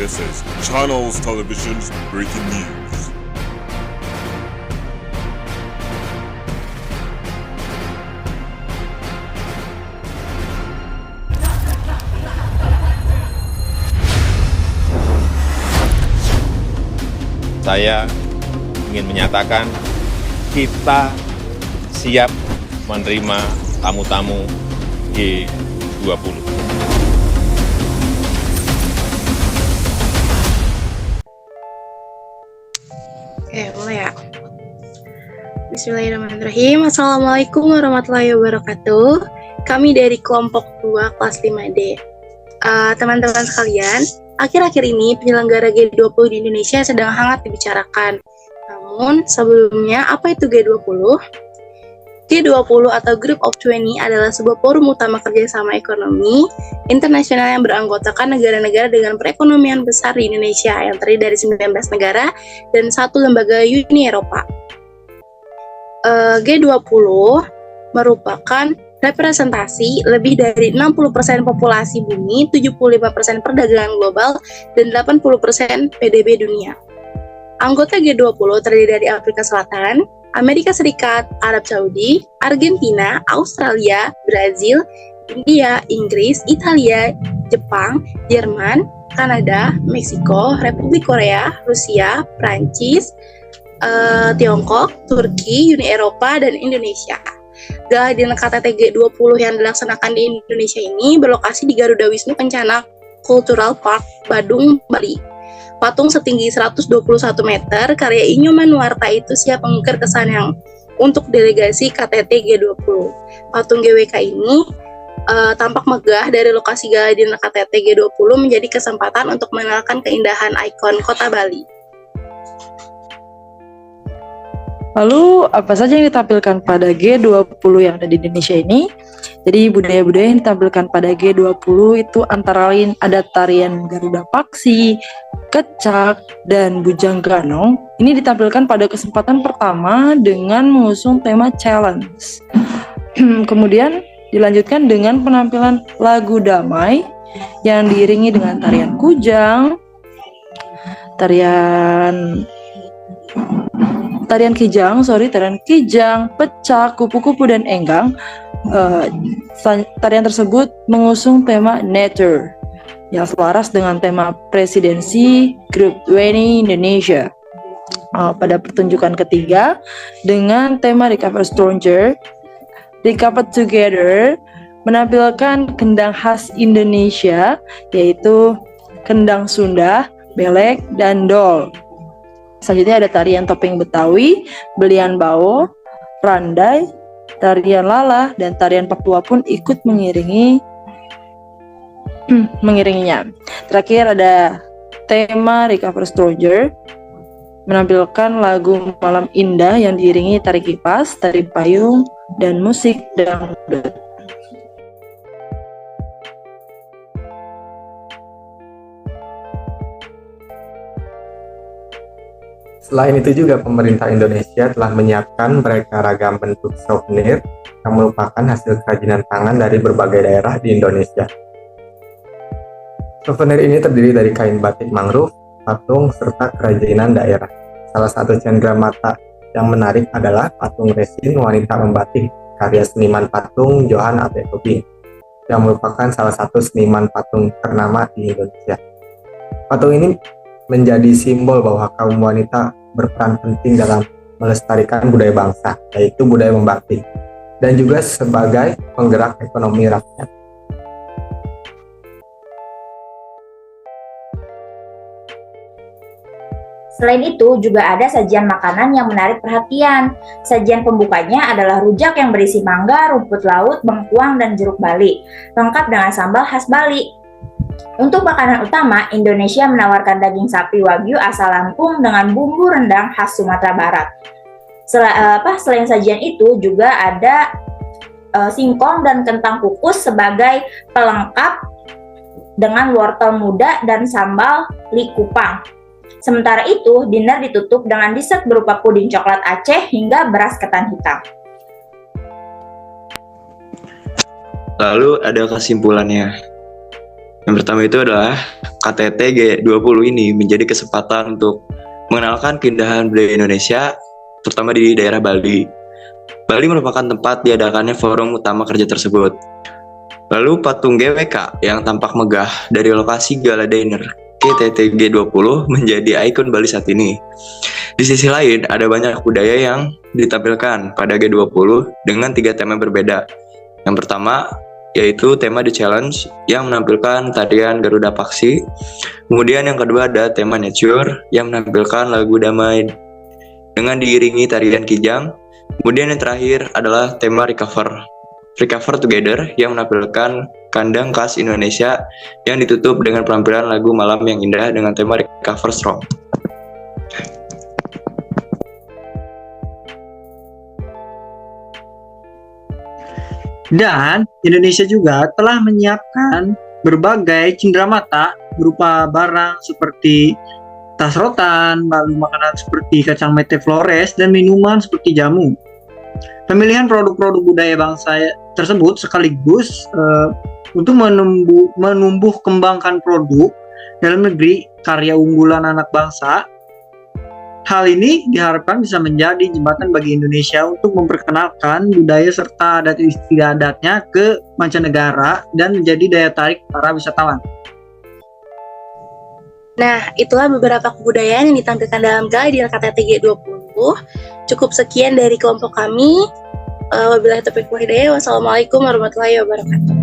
This is Channels Television's breaking news. Saya ingin menyatakan kita siap menerima tamu-tamu G20. Oke, mulai ya. Bismillahirrahmanirrahim. Assalamualaikum warahmatullahi wabarakatuh. Kami dari kelompok 2 kelas 5D. Teman-teman sekalian, akhir-akhir ini penyelenggara G20 di Indonesia sedang hangat dibicarakan. Namun, sebelumnya, apa itu G20? G20 atau Group of 20 adalah sebuah forum utama kerjasama ekonomi internasional yang beranggotakan negara-negara dengan perekonomian besar di Indonesia yang terdiri dari 19 negara dan 1 lembaga Uni Eropa. G20 merupakan representasi lebih dari 60% populasi bumi, 75% perdagangan global, dan 80% PDB dunia. Anggota G20 terdiri dari Afrika Selatan, Amerika Serikat, Arab Saudi, Argentina, Australia, Brazil, India, Inggris, Italia, Jepang, Jerman, Kanada, Meksiko, Republik Korea, Rusia, Prancis, Tiongkok, Turki, Uni Eropa, dan Indonesia. Gala dinner KTT G20 yang dilaksanakan di Indonesia ini berlokasi di Garuda Wisnu Kencana Cultural Park, Badung, Bali. Patung setinggi 121 meter karya Inyoman Nuarta itu siap mengukir kesan yang untuk delegasi KTT G20. Patung GWK ini tampak megah dari lokasi gala dinner KTT G20 menjadi kesempatan untuk mengenalkan keindahan ikon kota Bali. Lalu, apa saja yang ditampilkan pada G20 yang ada di Indonesia ini? Jadi, budaya-budaya yang ditampilkan pada G20 itu antara lain ada tarian Garuda Paksi, Kecak, dan Bujang Ganong. Ini ditampilkan pada kesempatan pertama dengan mengusung tema challenge. Kemudian, dilanjutkan dengan penampilan lagu damai yang diiringi dengan tarian kujang, tarian kijang, pecak, kupu-kupu, dan enggang. Tarian tersebut mengusung tema nature yang selaras dengan tema presidensi Group 20 Indonesia. Pada pertunjukan ketiga dengan tema Recover Stronger, Recover Together menampilkan kendang khas Indonesia yaitu kendang Sunda, belek, dan dol. Selanjutnya ada tarian topeng Betawi, belian bao, randai, tarian lala, dan tarian Papua pun ikut mengiringinya. Terakhir ada tema Recover Stronger, menampilkan lagu Malam Indah yang diiringi tari kipas, tari payung, dan musik dangdut. Selain itu juga pemerintah Indonesia telah menyiapkan beraneka ragam bentuk souvenir yang merupakan hasil kerajinan tangan dari berbagai daerah di Indonesia. Souvenir ini terdiri dari kain batik mangrove, patung, serta kerajinan daerah. Salah satu cenderamata yang menarik adalah patung resin wanita membatik karya seniman patung Johan Abekobi yang merupakan salah satu seniman patung ternama di Indonesia. Patung ini menjadi simbol bahwa kaum wanita berperan penting dalam melestarikan budaya bangsa, yaitu budaya membatik, dan juga sebagai penggerak ekonomi rakyat. Selain itu, juga ada sajian makanan yang menarik perhatian. Sajian pembukanya adalah rujak yang berisi mangga, rumput laut, bengkuang, dan jeruk Bali, lengkap dengan sambal khas Bali. Untuk makanan utama, Indonesia menawarkan daging sapi Wagyu asal Lampung dengan bumbu rendang khas Sumatera Barat. Selain sajian itu, juga ada singkong dan kentang kukus sebagai pelengkap dengan wortel muda dan sambal likupang. Sementara itu, dinner ditutup dengan dessert berupa puding coklat Aceh hingga beras ketan hitam. Lalu ada kesimpulannya. Yang pertama itu adalah KTT G20 ini menjadi kesempatan untuk mengenalkan keindahan budaya Indonesia, terutama di daerah Bali. Bali merupakan tempat diadakannya forum utama kerja tersebut. Lalu patung GWK yang tampak megah dari lokasi Gala Dinner KTT G20 menjadi ikon Bali saat ini. Di sisi lain, ada banyak budaya yang ditampilkan pada G20 dengan 3 tema berbeda. Yang pertama, yaitu tema The Challenge yang menampilkan tarian Garuda Paksi. Kemudian yang kedua ada tema Nature yang menampilkan lagu damai dengan diiringi tarian Kijang. Kemudian yang terakhir adalah tema Recover Together yang menampilkan kandang khas Indonesia yang ditutup dengan penampilan lagu Malam yang Indah dengan tema Recover Strong. Dan Indonesia juga telah menyiapkan berbagai cenderamata berupa barang seperti tas rotan, lalu makanan seperti kacang mete Flores, dan minuman seperti jamu. Pemilihan produk-produk budaya bangsa tersebut sekaligus untuk menumbuh kembangkan produk dalam negeri karya unggulan anak bangsa. Hal ini diharapkan bisa menjadi jembatan bagi Indonesia untuk memperkenalkan budaya serta adat istiadatnya ke mancanegara dan menjadi daya tarik para wisatawan. Nah, itulah beberapa kebudayaan yang ditampilkan dalam Gala Dinner KTT G20. Cukup sekian dari kelompok kami. Wabillahi taufiq wal hidayah. Wassalamualaikum warahmatullahi wabarakatuh.